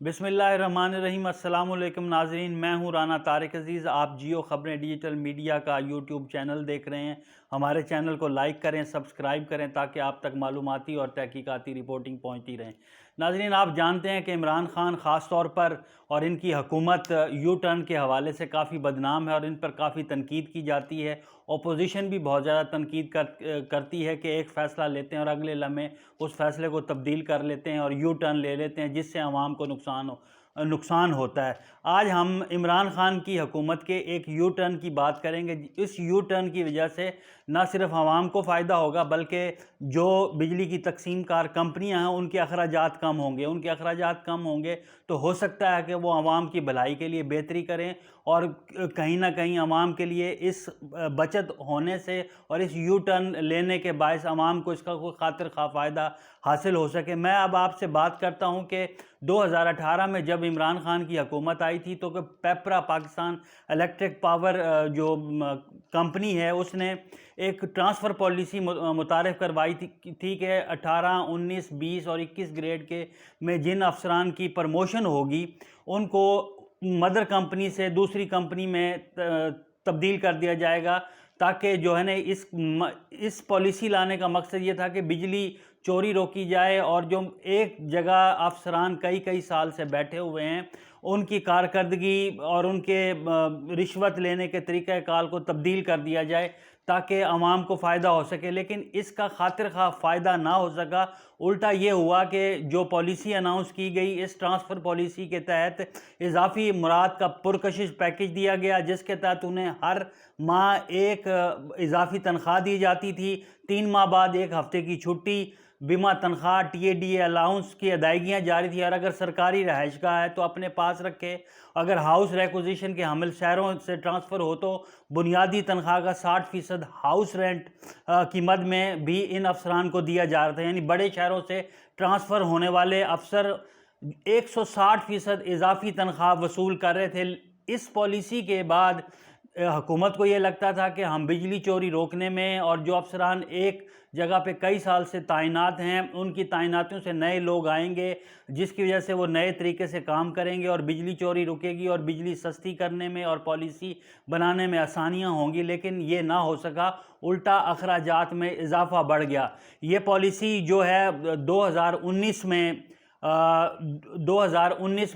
بسم اللہ الرحمن الرحیم۔ السلام علیکم ناظرین، میں ہوں رانا طارق عزیز۔ آپ جیو خبریں ڈیجیٹل میڈیا کا یوٹیوب چینل دیکھ رہے ہیں۔ ہمارے چینل کو لائک کریں، سبسکرائب کریں تاکہ آپ تک معلوماتی اور تحقیقاتی رپورٹنگ پہنچتی رہیں۔ ناظرین، آپ جانتے ہیں کہ عمران خان خاص طور پر اور ان کی حکومت یو ٹرن کے حوالے سے کافی بدنام ہے اور ان پر کافی تنقید کی جاتی ہے۔ اپوزیشن بھی بہت زیادہ تنقید کرتی ہے کہ ایک فیصلہ لیتے ہیں اور اگلے لمحے اس فیصلے کو تبدیل کر لیتے ہیں اور یو ٹرن لے لیتے ہیں، جس سے عوام کو نقصان ہوتا ہے۔ آج ہم عمران خان کی حکومت کے ایک یو ٹرن کی بات کریں گے۔ اس یو ٹرن کی وجہ سے نہ صرف عوام کو فائدہ ہوگا بلکہ جو بجلی کی تقسیم کار کمپنیاں ہیں ان کے اخراجات کم ہوں گے۔ ان کے اخراجات کم ہوں گے تو ہو سکتا ہے کہ وہ عوام کی بھلائی کے لیے بہتری کریں اور کہیں نہ کہیں عوام کے لیے اس بچت ہونے سے اور اس یو ٹرن لینے کے باعث عوام کو اس کا کوئی خاطر خواہ فائدہ حاصل ہو سکے۔ میں اب آپ سے بات کرتا ہوں کہ 2018 میں جب عمران خان کی حکومت آئی تھی تو کہ پیپرا پاکستان الیکٹرک پاور جو کمپنی ہے اس نے ایک ٹرانسفر پالیسی متعارف کروائی تھی کہ 18، 19، 20 اور 21 گریڈ کے میں جن افسران کی پرموشن ہوگی ان کو مدر کمپنی سے دوسری کمپنی میں تبدیل کر دیا جائے گا، تاکہ جو ہے نا اس پالیسی لانے کا مقصد یہ تھا کہ بجلی چوری روکی جائے اور جو ایک جگہ افسران کئی سال سے بیٹھے ہوئے ہیں ان کی کارکردگی اور ان کے رشوت لینے کے طریقہ کار کو تبدیل کر دیا جائے تاکہ عوام کو فائدہ ہو سکے۔ لیکن اس کا خاطر خواہ فائدہ نہ ہو سکا، الٹا یہ ہوا کہ جو پالیسی اناؤنس کی گئی اس ٹرانسفر پالیسی کے تحت اضافی مراد کا پرکشش پیکج دیا گیا، جس کے تحت انہیں ہر ماہ ایک اضافی تنخواہ دی جاتی تھی، 3 ماہ بعد 1 ہفتے کی چھٹی، بیمہ تنخواہ، T A D A allowance کی ادائیگیاں جاری تھی، اور اگر سرکاری رہائش گاہ ہے تو اپنے پاس رکھے۔ اگر ہاؤس ریکوزیشن کے حامل شہروں سے ٹرانسفر ہو تو بنیادی تنخواہ کا 60% ہاؤس رینٹ کی مد میں بھی ان افسران کو دیا جا رہا تھا۔ یعنی بڑے شہروں سے ٹرانسفر ہونے والے افسر 160% اضافی تنخواہ وصول کر رہے تھے۔ اس پالیسی کے بعد حکومت کو یہ لگتا تھا کہ ہم بجلی چوری روکنے میں اور جو افسران ایک جگہ پہ کئی سال سے تعینات ہیں ان کی تعیناتیوں سے نئے لوگ آئیں گے، جس کی وجہ سے وہ نئے طریقے سے کام کریں گے اور بجلی چوری رکے گی اور بجلی سستی کرنے میں اور پالیسی بنانے میں آسانیاں ہوں گی۔ لیکن یہ نہ ہو سکا، الٹا اخراجات میں اضافہ بڑھ گیا۔ یہ پالیسی جو ہے 2019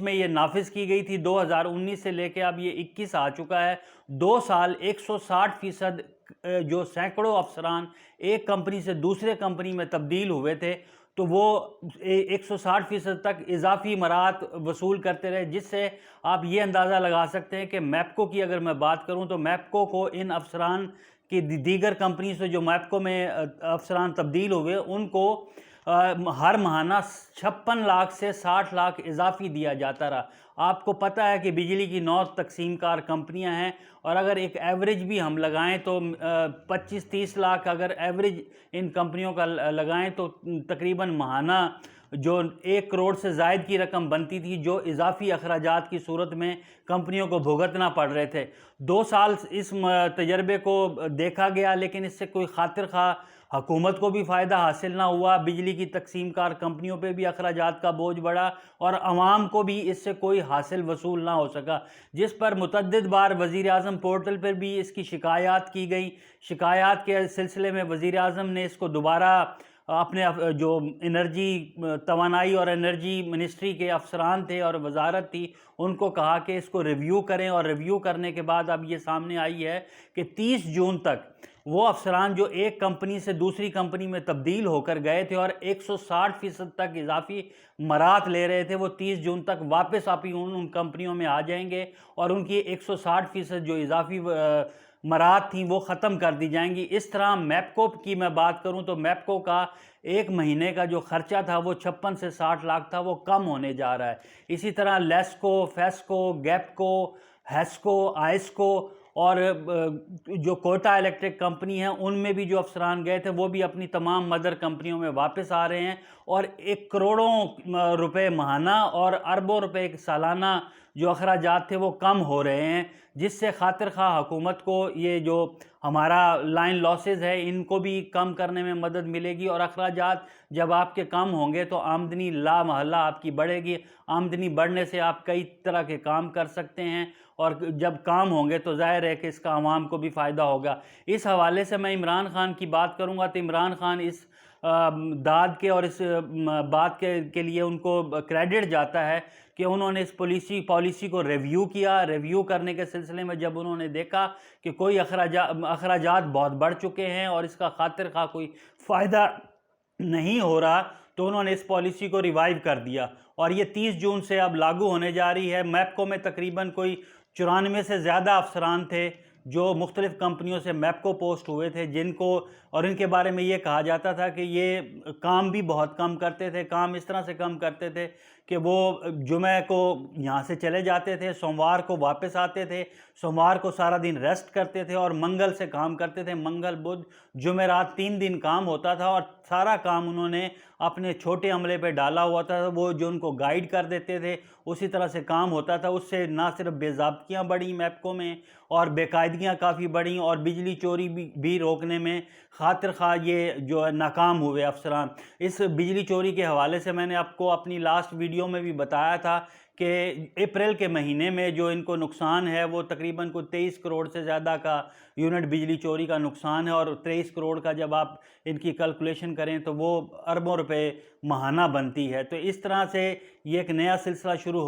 میں یہ نافذ کی گئی تھی۔ 2019 سے لے کے اب یہ 21 آ چکا ہے۔ 2 سال 160% جو سینکڑوں افسران ایک کمپنی سے دوسرے کمپنی میں تبدیل ہوئے تھے تو وہ 160% تک اضافی مراد وصول کرتے رہے، جس سے آپ یہ اندازہ لگا سکتے ہیں کہ میپکو کی اگر میں بات کروں تو میپکو کو ان افسران کی دیگر کمپنی سے جو میپکو میں افسران تبدیل ہوئے ان کو ہر ماہانہ 56 لاکھ سے 60 لاکھ اضافی دیا جاتا رہا۔ آپ کو پتہ ہے کہ بجلی کی 9 تقسیم کار کمپنیاں ہیں اور اگر ایک ایوریج بھی ہم لگائیں تو 25-30 لاکھ اگر ایوریج ان کمپنیوں کا لگائیں تو تقریباً ماہانہ جو 1 کروڑ سے زائد کی رقم بنتی تھی، جو اضافی اخراجات کی صورت میں کمپنیوں کو بھگتنا پڑ رہے تھے۔ 2 سال اس تجربے کو دیکھا گیا لیکن اس سے کوئی خاطر خواہ حکومت کو بھی فائدہ حاصل نہ ہوا، بجلی کی تقسیم کار کمپنیوں پہ بھی اخراجات کا بوجھ بڑھا اور عوام کو بھی اس سے کوئی حاصل وصول نہ ہو سکا، جس پر متعدد بار وزیر اعظم پورٹل پر بھی اس کی شکایات کی گئی۔ شکایات کے سلسلے میں وزیر اعظم نے اس کو دوبارہ اپنے جو توانائی اور انرجی منسٹری کے افسران تھے اور وزارت تھی ان کو کہا کہ اس کو ریویو کریں، اور ریویو کرنے کے بعد اب یہ سامنے آئی ہے کہ 30 جون تک وہ افسران جو ایک کمپنی سے دوسری کمپنی میں تبدیل ہو کر گئے تھے اور 160% تک اضافی مراد لے رہے تھے، وہ 30 جون تک واپس ان کمپنیوں میں آ جائیں گے اور ان کی 160% جو اضافی مراد تھیں وہ ختم کر دی جائیں گی۔ اس طرح میپکو کی میں بات کروں تو میپکو کا ایک مہینے کا جو خرچہ تھا وہ 56 سے 60 لاکھ تھا، وہ کم ہونے جا رہا ہے۔ اسی طرح لیسکو، فیسکو، گیپکو، ہیسکو، آئسکو اور جو کوئٹہ الیکٹرک کمپنی ہے ان میں بھی جو افسران گئے تھے وہ بھی اپنی تمام مدر کمپنیوں میں واپس آ رہے ہیں اور 1 کروڑوں روپے ماہانہ اور اربوں روپے سالانہ جو اخراجات تھے وہ کم ہو رہے ہیں، جس سے خاطر خواہ حکومت کو یہ جو ہمارا لائن لاسز ہے ان کو بھی کم کرنے میں مدد ملے گی، اور اخراجات جب آپ کے کم ہوں گے تو آمدنی لا محالہ آپ کی بڑھے گی۔ آمدنی بڑھنے سے آپ کئی طرح کے کام کر سکتے ہیں، اور جب کام ہوں گے تو ظاہر ہے کہ اس کا عوام کو بھی فائدہ ہوگا۔ اس حوالے سے میں عمران خان کی بات کروں گا تو عمران خان اس داد کے اور اس بات کے لیے ان کو کریڈٹ جاتا ہے کہ انہوں نے اس پالیسی کو ریویو کیا۔ ریویو کرنے کے سلسلے میں جب انہوں نے دیکھا کہ کوئی اخراجات بہت بڑھ چکے ہیں اور اس کا خاطر خواہ کوئی فائدہ نہیں ہو رہا، تو انہوں نے اس پالیسی کو ریوائیو کر دیا، اور یہ 30 جون سے اب لاگو ہونے جا رہی ہے۔ میپکو میں تقریباً کوئی 94 سے زیادہ افسران تھے جو مختلف کمپنیوں سے میپکو پوسٹ ہوئے تھے، جن کو اور ان کے بارے میں یہ کہا جاتا تھا کہ یہ کام بھی بہت کم کرتے تھے۔ کام اس طرح سے کم کرتے تھے کہ وہ جمعہ کو یہاں سے چلے جاتے تھے، سوموار کو واپس آتے تھے، سوموار کو سارا دن ریسٹ کرتے تھے، اور منگل سے کام کرتے تھے۔ منگل بدھ جمعرات 3 دن کام ہوتا تھا، اور سارا کام انہوں نے اپنے چھوٹے عملے پہ ڈالا ہوا تھا۔ وہ جو ان کو گائیڈ کر دیتے تھے اسی طرح سے کام ہوتا تھا۔ اس سے نہ صرف بے ضابطگیاں بڑھیں میپکو میں، اور بے قاعدگیاں کافی بڑھیں، اور بجلی چوری بھی روکنے میں خاطر خواہ یہ جو ہے ناکام ہوئے افسران۔ اس بجلی چوری کے حوالے سے میں نے آپ کو اپنی لاسٹ ویڈیو میں بھی بتایا تھا کہ اپریل کے مہینے میں جو ان کو نقصان ہے وہ تقریباً کوئی 23 کروڑ سے زیادہ کا یونٹ بجلی چوری کا نقصان ہے، اور 23 کروڑ کا جب آپ ان کی کیلکولیشن کریں تو وہ اربوں روپے ماہانہ بنتی ہے۔ تو اس طرح سے یہ ایک نیا سلسلہ شروع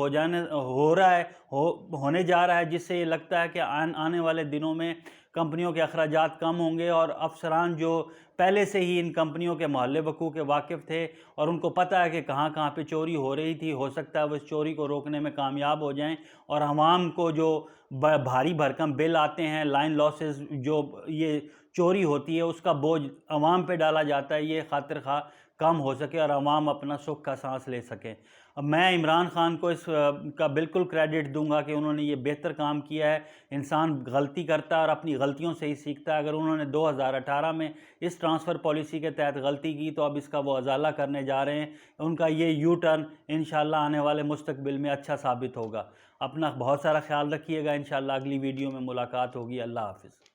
ہونے جا رہا ہے، جس سے یہ لگتا ہے کہ آنے والے دنوں میں کمپنیوں کے اخراجات کم ہوں گے، اور افسران جو پہلے سے ہی ان کمپنیوں کے محلِ وقوع کے واقف تھے اور ان کو پتہ ہے کہ کہاں کہاں پہ چوری ہو رہی تھی، ہو سکتا ہے وہ اس چوری کو روکنے میں کامیاب ہو جائیں، اور عوام کو جو بھاری بھرکم بل آتے ہیں، لائن لاسز جو یہ چوری ہوتی ہے اس کا بوجھ عوام پہ ڈالا جاتا ہے، یہ خاطر خواہ کم ہو سکے اور عوام اپنا سکھ کا سانس لے سکیں۔ اب میں عمران خان کو اس کا بالکل کریڈٹ دوں گا کہ انہوں نے یہ بہتر کام کیا ہے۔ انسان غلطی کرتا ہے اور اپنی غلطیوں سے ہی سیکھتا ہے۔ اگر انہوں نے 2018 میں اس ٹرانسفر پالیسی کے تحت غلطی کی تو اب اس کا وہ ازالہ کرنے جا رہے ہیں۔ ان کا یہ یو ٹرن انشاءاللہ آنے والے مستقبل میں اچھا ثابت ہوگا۔ اپنا بہت سارا خیال رکھیے گا، انشاءاللہ اگلی ویڈیو میں ملاقات ہوگی۔ اللہ حافظ۔